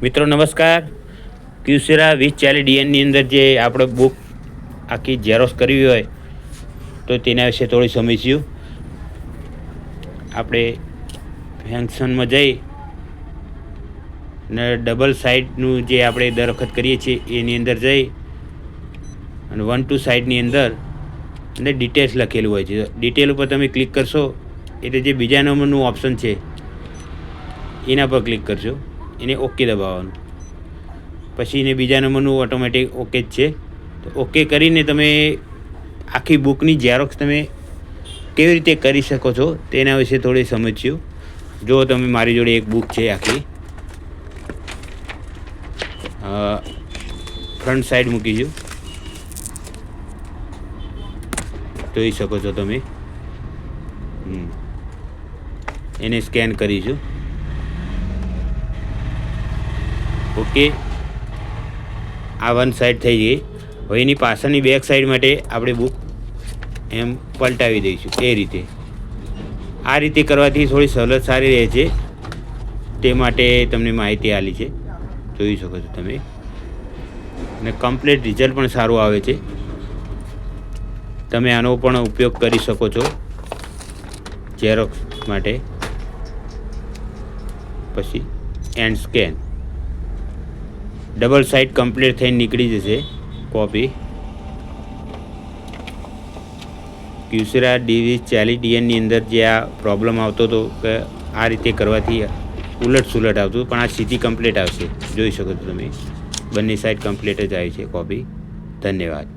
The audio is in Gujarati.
મિત્રો નમસ્કાર. ક્યુસેરા 2040 DNની અંદર જે આપણે બુક આખી ઝેરોક્સ કરવી હોય તો તેના વિશે થોડી સમજીશું. આપણે ફંક્શનમાં જઈ ને ડબલ સાઇડનું જે આપણે દર વખત કરીએ છીએ એની અંદર જઈ અને 1-2 સાઇડની અંદર અને ડિટેલ્સ લખેલું હોય છે. ડિટેલ ઉપર તમે ક્લિક કરશો એટલે જે બીજા નંબરનું ઓપ્શન છે એના પર ક્લિક કરશો, એને ઓકે દબાવવાનું. પછી એને બીજા નંબરનું ઓટોમેટિક ઓકે જ છે. તો ઓકે કરીને તમે આખી બુકની ઝેરોક્સ તમે કેવી રીતે કરી શકો છો તેના વિશે થોડી સમજ્યું. જો તમે મારી જોડે એક બુક છે આખી, ફ્રન્ટ સાઈડ મૂકીશું, જોઈ શકો છો તમે. એને સ્કેન કરીશું. ઓકે, આ વન સાઈડ થઈ ગઈ. હવે એની પાછળની બેક સાઈડ માટે આપણે બુક એમ પલટાવી દઈશું. એ રીતે આ રીતે કરવાથી થોડી સવલત સારી રહે છે, તે માટે તમને માહિતી આપી છે. જોઈ શકો છો તમે. અને કમ્પ્લીટ રિઝલ્ટ પણ સારું આવે છે. તમે આનો પણ ઉપયોગ કરી શકો છો ઝેરોક્સ માટે. પછી and scan, double side complete થઈને નીકળી જશે કોપી. ક્યુસેરા 2040 DNની અંદર જે આ પ્રોબ્લેમ આવતો હતો કે આ રીતે કરવાથી ઉલટ સુલટ આવતું, પણ આ સીધી કમ્પ્લીટ આવશે. જોઈ શકો છો તમે, બંને સાઈડ કમ્પ્લીટ જ આવી છે કોપી. ધન્યવાદ.